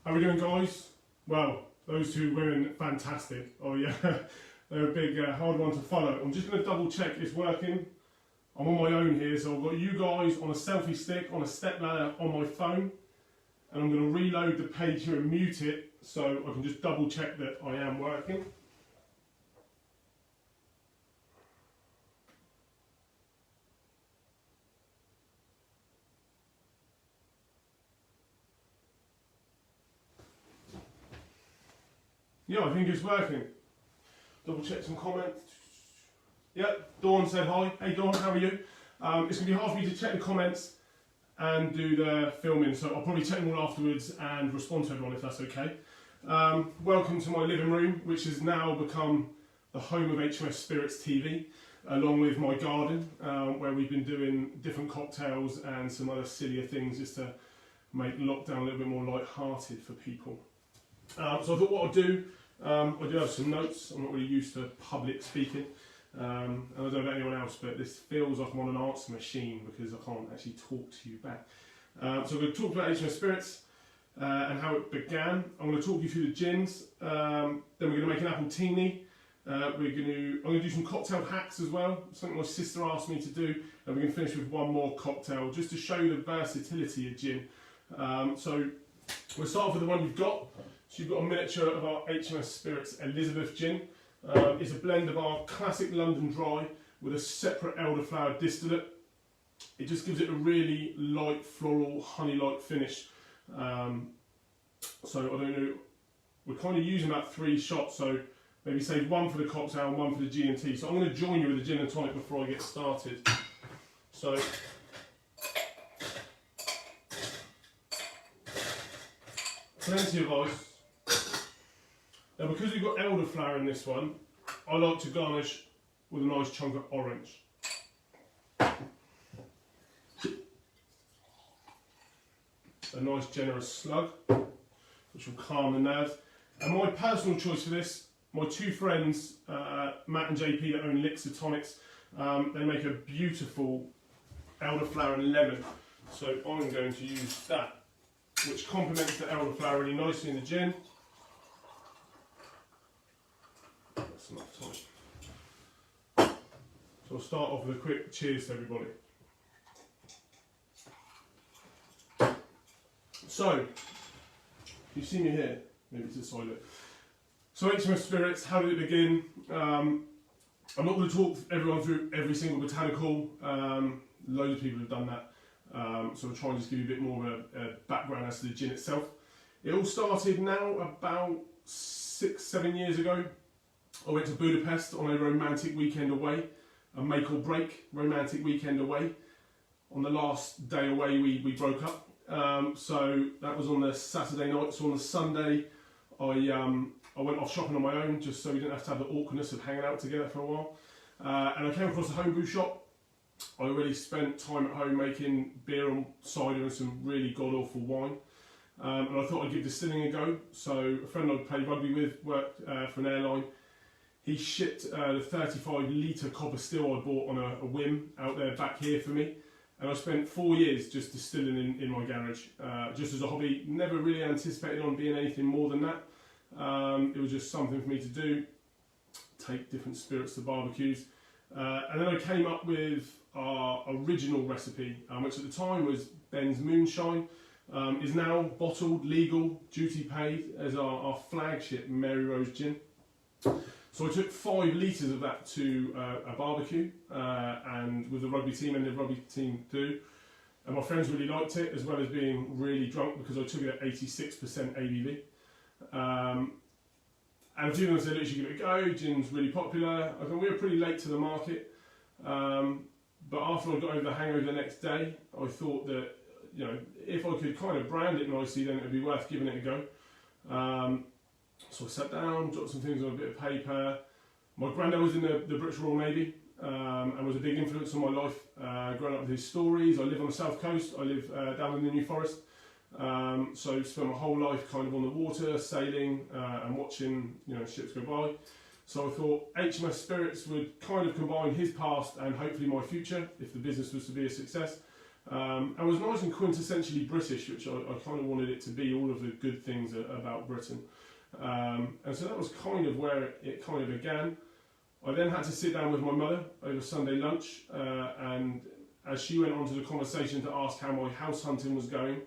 How are we doing, guys? Well, those two women, fantastic. Oh yeah, they're a big, hard one to follow. I'm just going to double check it's working. I'm on my own here, so I've got you guys on a selfie stick, on a step ladder, on my phone. And I'm going to reload the page here and mute it, so I can just double check that I am working. Yeah, I think it's working. Double check some comments. Yep, Dawn said hi. Hey Dawn, how are you? It's going to be hard for me to check the comments and do the filming, so I'll probably check them all afterwards and respond to everyone if that's okay. Welcome to my living room, which has now become the home of HMS Spirits TV, along with my garden, where we've been doing different cocktails and some other sillier things just to make lockdown a little bit more light-hearted for people. So I thought what I'll do, I do have some notes. I'm not really used to public speaking, and I don't know about anyone else, but this feels like I'm on an answer machine because I can't actually talk to you back. So I'm going to talk about HMS Spirits and how it began. I'm going to talk you through the gins, then we're going to make an apple teeny. I'm going to do some cocktail hacks as well, something my sister asked me to do, and we're going to finish with one more cocktail just to show you the versatility of gin. So we'll start off with the one you've got. So you've got a miniature of our HMS Spirits Elizabeth Gin. It's a blend of our classic London Dry with a separate elderflower distillate. It just gives it a really light, floral, honey-like finish. So I don't know, we're kind of using about 3 shots, so maybe save 1 for the cocktail and 1 for the G&T. So I'm going to join you with the gin and tonic before I get started. So plenty of ice. Now, because we've got elderflower in this one, I like to garnish with a nice chunk of orange. A nice generous slug, which will calm the nerves. And my personal choice for this, my 2 friends, Matt and JP, that own Elixir Tonics, they make a beautiful elderflower and lemon. So I'm going to use that, which complements the elderflower really nicely in the gin. That's enough time. So I'll start off with a quick cheers to everybody. So, you see me here, maybe to the side of it. So HMS Spirits, how did it begin? I'm not going to talk everyone through every single botanical, loads of people have done that. So I'll try and just give you a bit more of a background as to the gin itself. It all started now about 6-7 years ago. I went to Budapest on a romantic weekend away, a make or break romantic weekend away. On the last day away we broke up. So that was on the Saturday night. So on the Sunday I went off shopping on my own just so we didn't have to have the awkwardness of hanging out together for a while. And I came across a homebrew shop. I already spent time at home making beer and cider and some really god-awful wine. And I thought I'd give distilling a go. So a friend I played rugby with worked for an airline. He shipped the 35 litre copper still I bought on a whim out there back here for me. And I spent 4 years just distilling in my garage, just as a hobby. Never really anticipated on being anything more than that. It was just something for me to do, take different spirits to barbecues. And then I came up with our original recipe, which at the time was Ben's Moonshine, is now bottled, legal, duty paid as our flagship Mary Rose Gin. So I took 5 litres of that to a barbecue, and with the rugby team, and the rugby team do. And my friends really liked it, as well as being really drunk because I took it at 86% ABV. And a few of them said, look, you should give it a go, gin's really popular. I think we were pretty late to the market. But after I got over the hangover the next day, I thought that, you know, if I could kind of brand it nicely, then it would be worth giving it a go. So I sat down, jotted some things on a bit of paper. My granddad was in the British Royal Navy and was a big influence on my life. Growing up with his stories, I live on the south coast, I live down in the New Forest. So spent my whole life kind of on the water, sailing and watching, you know, ships go by. So I thought HMS Spirits would kind of combine his past and hopefully my future, if the business was to be a success. And was nice and quintessentially British, which I kind of wanted it to be, all of the good things about Britain. And so that was kind of where it kind of began. I then had to sit down with my mother over Sunday lunch, and as she went on to the conversation to ask how my house hunting was going,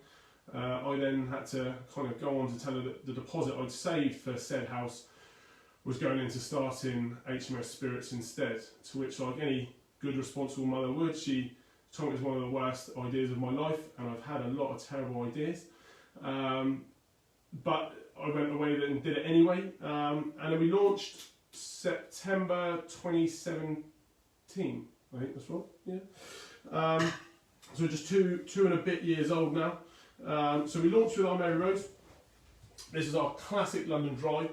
I then had to kind of go on to tell her that the deposit I'd saved for said house was going into starting HMS Spirits instead, to which, like any good responsible mother would, she told me it was one of the worst ideas of my life, and I've had a lot of terrible ideas. But I went away and did it anyway, and then we launched September 2017, I think that's right, yeah. So we're just two and a bit years old now. So we launched with our Mary Rose. This is our classic London Dry.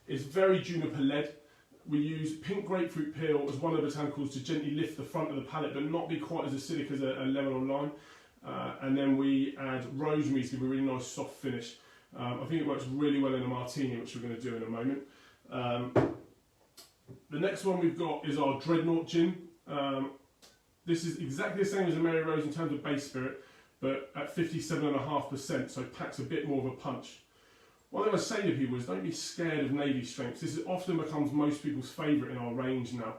It's very juniper led. We use pink grapefruit peel as one of the botanicals to gently lift the front of the palate, but not be quite as acidic as a lemon or lime. And then we add rosemary to give a really nice soft finish. I think it works really well in a martini, which we're going to do in a moment. The next one we've got is our Dreadnought Gin. This is exactly the same as a Mary Rose in terms of base spirit, but at 57.5%, so it packs a bit more of a punch. One thing I say to people is don't be scared of navy strengths. This often becomes most people's favourite in our range now.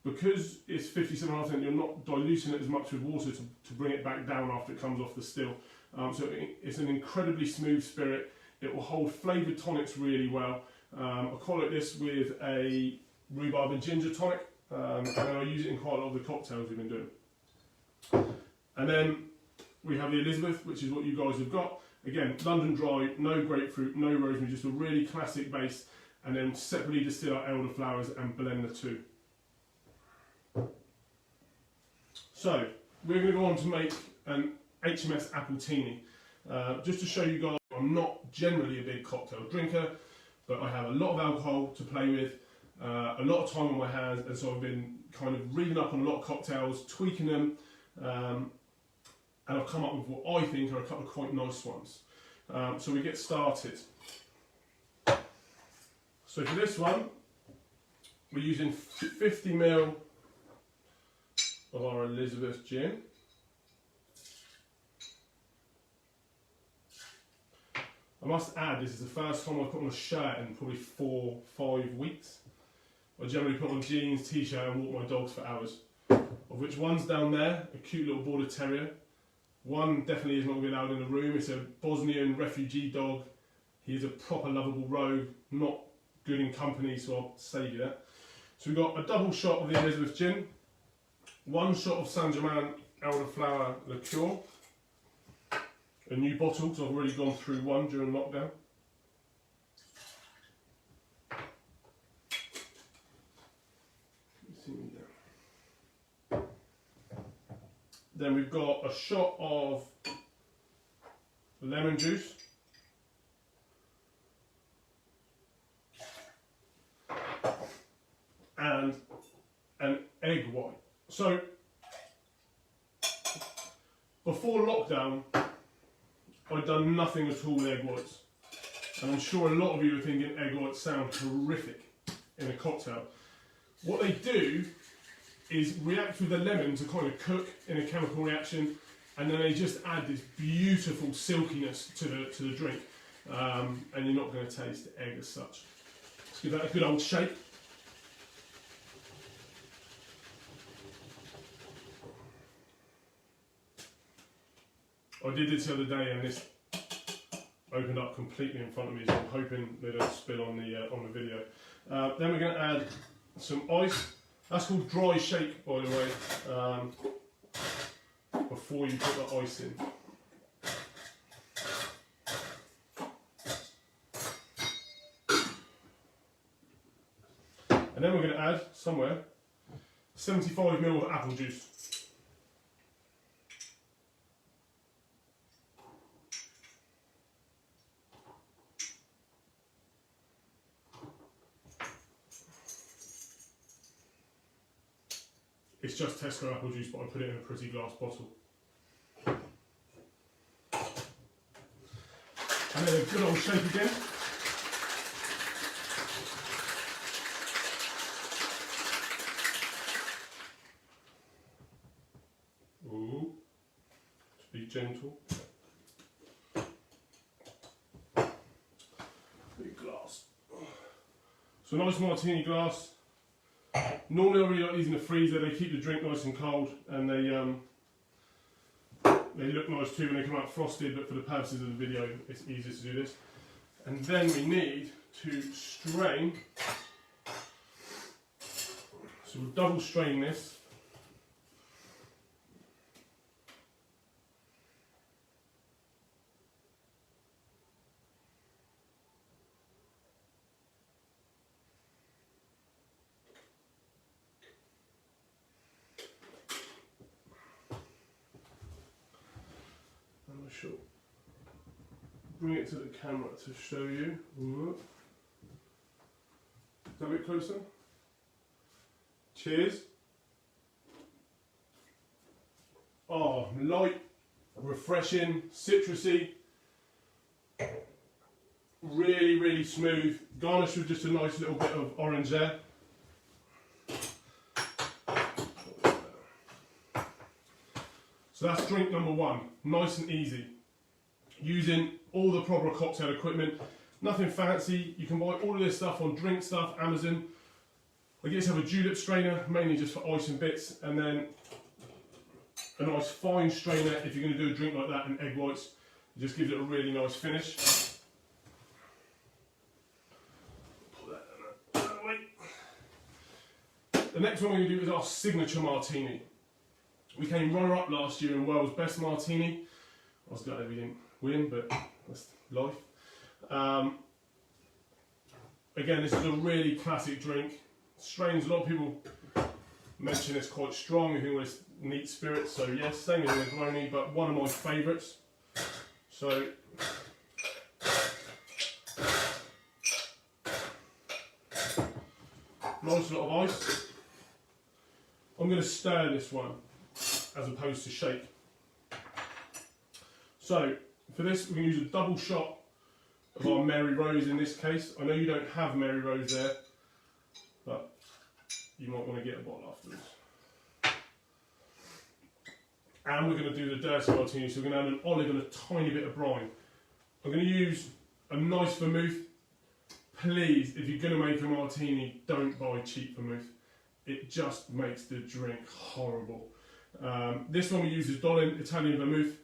Because it's 57.5%, you're not diluting it as much with water to bring it back down after it comes off the still. So it's an incredibly smooth spirit. It will hold flavoured tonics really well. I qualify this with a rhubarb and ginger tonic, and then I use it in quite a lot of the cocktails we've been doing. And then we have the Elizabeth, which is what you guys have got. Again, London Dry, no grapefruit, no rosemary, just a really classic base, and then separately distill our elderflowers and blend the two. So, we're going to go on to make an HMS Appletini. Just to show you guys, I'm not generally a big cocktail drinker, but I have a lot of alcohol to play with, a lot of time on my hands, and so I've been kind of reading up on a lot of cocktails, tweaking them, and I've come up with what I think are a couple of quite nice ones. So we get started. So for this one, we're using 50ml of our Elizabeth Gin. I must add, this is the first time I've put on a shirt in probably 4 or 5 weeks. I generally put on jeans, t-shirt and walk my dogs for hours. Of which one's down there, a cute little border terrier. One definitely is not going to be allowed in the room. It's a Bosnian refugee dog. He is a proper lovable rogue, not good in company, so I'll save you that. So we've got a double shot of the Elizabeth Gin, 1 shot of Saint Germain elderflower liqueur, a new bottle because I've already gone through one during lockdown. Then we've got a shot of lemon juice, and an egg white. So before lockdown, I'd done nothing at all with egg whites, and I'm sure a lot of you are thinking egg whites sound horrific in a cocktail. What they do is react with the lemon to kind of cook in a chemical reaction, and then they just add this beautiful silkiness to the drink, and you're not going to taste the egg as such. Let's give that a good old shake. I did this the other day, and this opened up completely in front of me, so I'm hoping they don't spill on the video. Then we're going to add some ice. That's called dry shake, by the way, before you put the ice in. And then we're going to add, somewhere, 75ml of apple juice. It's just Tesco apple juice, but I put it in a pretty glass bottle. And then a good old shake again. Ooh. gentle. Big glass. So a nice martini glass. Normally I really like these in the freezer. They keep the drink nice and cold, and they look nice too when they come out frosted, but for the purposes of the video it's easier to do this. And then we need to strain. So we'll double strain this. And I shall bring it to the camera to show you. Is that a bit closer? Cheers. Oh, light, refreshing, citrusy, really, really smooth. Garnished with just a nice little bit of orange there. So that's drink number one, nice and easy. Using all the proper cocktail equipment, nothing fancy. You can buy all of this stuff on Drink Stuff, Amazon. I get to have a julep strainer, mainly just for ice and bits, and then a nice fine strainer if you're going to do a drink like that, and egg whites. It just gives it a really nice finish. Put that away. The next one we're going to do is our signature martini. We came runner-up last year in World's Best Martini. I was glad we didn't win, but that's life. Again, this is a really classic drink. Strains, a lot of people mention it's quite strong. I think it's neat spirits, so yes, same as Negroni, but one of my favourites. So nice lot of ice. I'm going to stir this one as opposed to shake. So for this, we're going to use a double shot of our Mary Rose in this case. I know you don't have Mary Rose there, but you might want to get a bottle afterwards. And we're going to do the dirty martini, so we're going to add an olive and a tiny bit of brine. I'm going to use a nice vermouth. Please, if you're going to make a martini, don't buy cheap vermouth. It just makes the drink horrible. This one we use is Dolin Italian vermouth.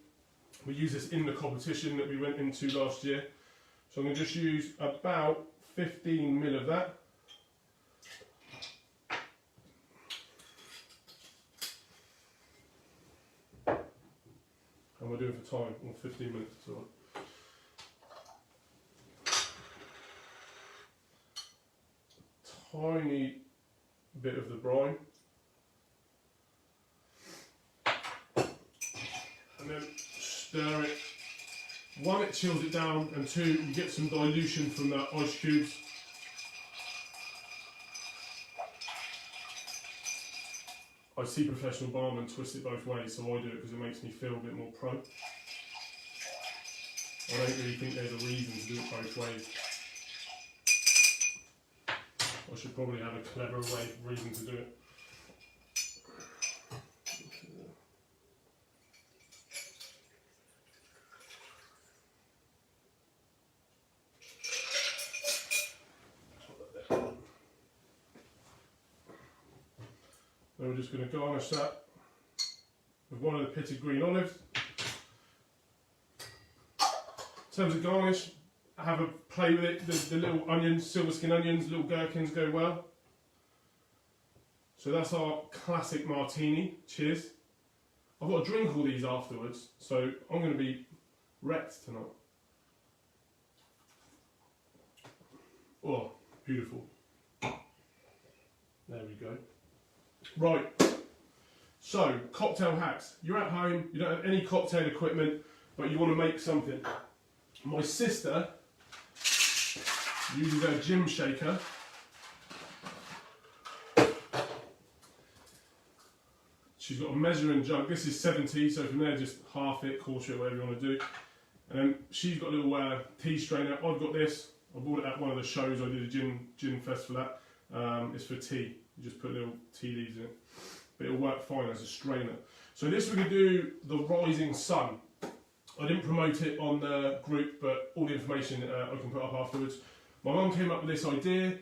We use this in the competition that we went into last year. So I'm going to just use about 15 ml of that. And we're doing for time, or 15 minutes. So tiny bit of the brine. And then stir it. One, it chills it down, and two, you get some dilution from the ice cubes. I see professional barmen twist it both ways, so I do it because it makes me feel a bit more pro. I don't really think there's a reason to do it both ways. I should probably have a clever reason to do it. Then we're just going to garnish that with one of the pitted green olives. In terms of garnish, have a play with it. The little onions, silver skin onions, little gherkins go well. So that's our classic martini. Cheers. I've got to drink all these afterwards, so I'm going to be wrecked tonight. Oh, beautiful. There we go. Right, so cocktail hacks. You're at home, you don't have any cocktail equipment, but you want to make something. My sister uses her gym shaker. She's got a measuring jug. This is 70, so from there just half it, quarter it, whatever you want to do. And then she's got a little tea strainer. I've got this. I bought it at one of the shows. I did a gin fest for that. It's for tea. You just put little tea leaves in it, but it'll work fine as a strainer. So this we're going to do the rising sun. I didn't promote it on the group, but all the information I can put up afterwards. My mum came up with this idea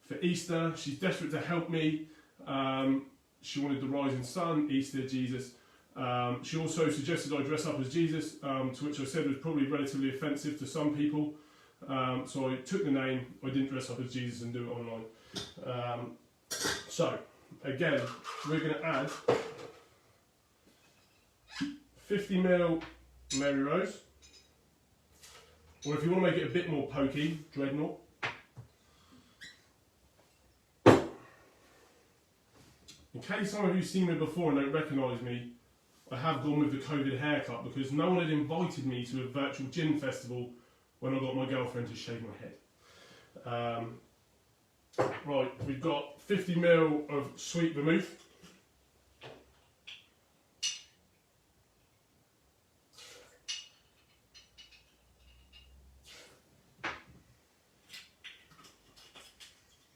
for Easter. She's desperate to help me. She wanted the rising sun, Easter, Jesus. She also suggested I dress up as Jesus, to which I said was probably relatively offensive to some people. So I took the name, I didn't dress up as Jesus and do it online. So, again, we're going to add 50ml Mary Rose, or if you want to make it a bit more pokey, Dreadnought. In case some of you have seen me before and don't recognise me, I have gone with the COVID haircut because no one had invited me to a virtual gin festival when I got my girlfriend to shave my head. Right, we've got 50ml of sweet vermouth.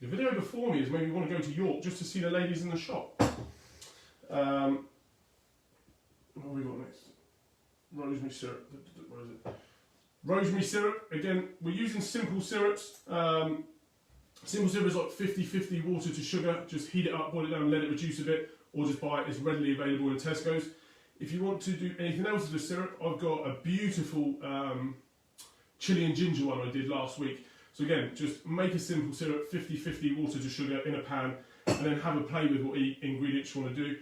The video before me is maybe you want to go to York just to see the ladies in the shop. What have we got next? Rosemary syrup. Where is it? Rosemary syrup. Again, we're using simple syrups. Simple syrup is like 50-50 water to sugar. Just heat it up, boil it down, let it reduce a bit, or just buy it. It's readily available in Tesco's. If you want to do anything else with the syrup, I've got a beautiful chili and ginger one I did last week. So again, just make a simple syrup, 50-50 water to sugar in a pan, and then have a play with what ingredients you want to do.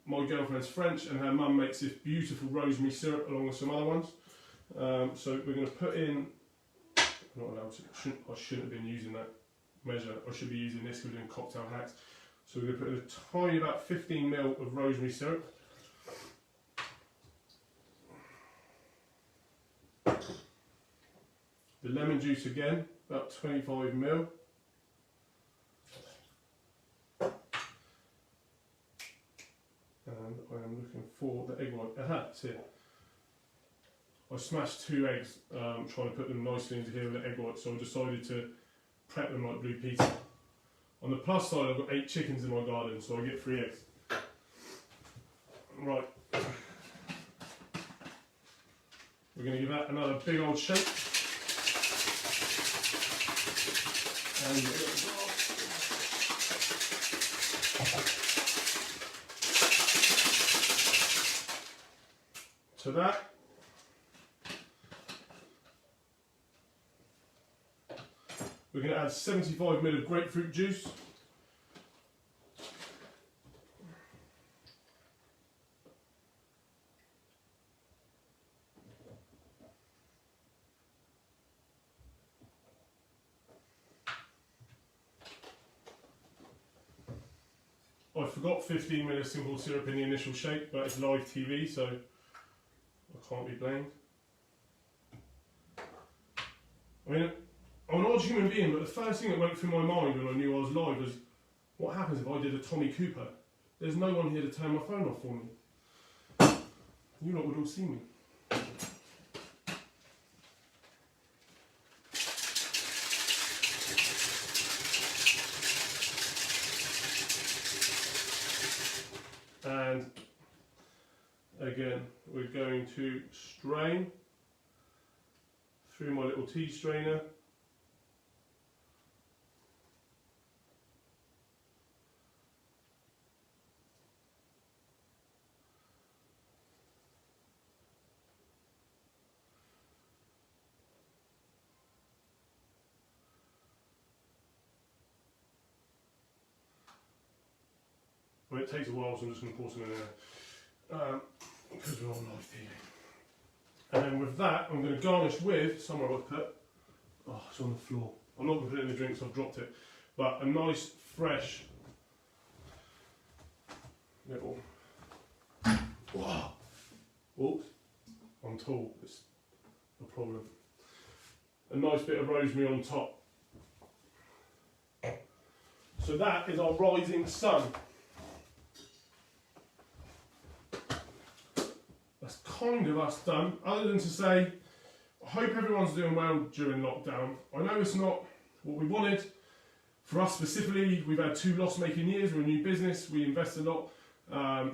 My girlfriend's French, and her mum makes this beautiful rosemary syrup along with some other ones. So we're going to put in, I'm not allowed to, I shouldn't have been using that measure, I should be using this because we're doing cocktail hacks. So we're going to put in a tiny about 15ml of rosemary syrup. The lemon juice again, about 25ml. And I am looking for the egg white. Aha, it's here. I smashed 2 eggs, trying to put them nicely into here with the egg white, so I decided to prep them like Blue Peter. On the plus side, I've got 8 chickens in my garden, so I get 3 eggs. Right. We're going to give that another big old shake. And to that, we're going to add 75ml of grapefruit juice. I forgot 15ml of simple syrup in the initial shake, but it's live TV, so I can't be blamed. I mean, I'm an odd human being, but the first thing that went through my mind when I knew I was live was, what happens if I did a Tommy Cooper? There's no one here to turn my phone off for me. You lot would all see me. And again, we're going to strain through my little tea strainer. Well, it takes a while, so I'm just going to pour some in there, because we're on live TV. And then with that, I'm going to garnish with, somewhere I've put, oh, it's on the floor. I'm not going to put it in the drink, so I've dropped it. But a nice, fresh, little, wow, oops, I'm tall, it's a problem. A nice bit of rosemary on top. So that is our rising sun. That's kind of us done, other than to say, I hope everyone's doing well during lockdown. I know it's not what we wanted. For us specifically, we've had 2 loss-making years, we're a new business, we invest a lot.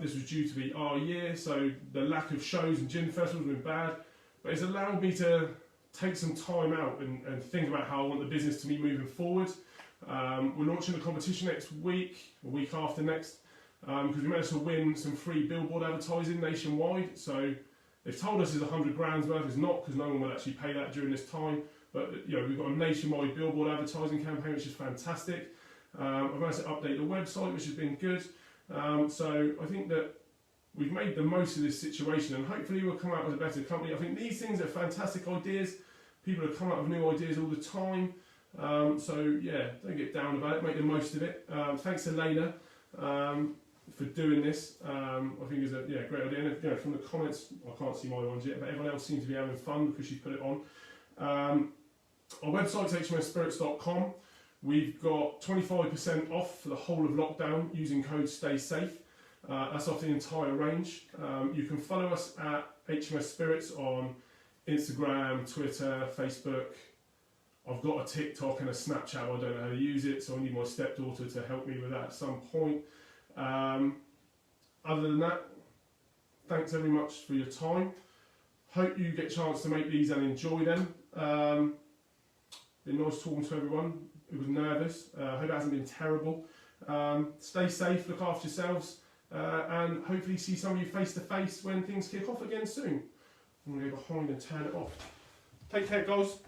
This was due to be our year, so the lack of shows and gin festivals have been bad, but it's allowed me to take some time out and think about how I want the business to be moving forward. We're launching a competition next week, a week after next, because we managed to win some free billboard advertising nationwide. So they've told us it's 100 grand's worth. It's not, because no one will actually pay that during this time. But you know, we've got a nationwide billboard advertising campaign, which is fantastic. I've managed to update the website, which has been good. So I think that we've made the most of this situation, and hopefully we'll come out with a better company. I think these things are fantastic ideas. People have come up with new ideas all the time. So yeah, don't get down about it. Make the most of it. Thanks, Elena, for doing this. I think it's a great idea. And you know, from the comments, I can't see my ones yet, but everyone else seems to be having fun because she's put it on. Our website's hmsspirits.com. We've got 25% off for the whole of lockdown using code STAYSAFE. That's off the entire range. You can follow us at HMS Spirits on Instagram, Twitter, Facebook. I've got a TikTok and a Snapchat, I don't know how to use it, so I need my stepdaughter to help me with that at some point. Other than that, thanks very much for your time. Hope you get a chance to make these and enjoy them. Been nice talking to everyone who was nervous. Hope it hasn't been terrible. Stay safe, look after yourselves, and hopefully see some of you face to face when things kick off again soon. I'm going to go behind and turn it off. Take care, guys.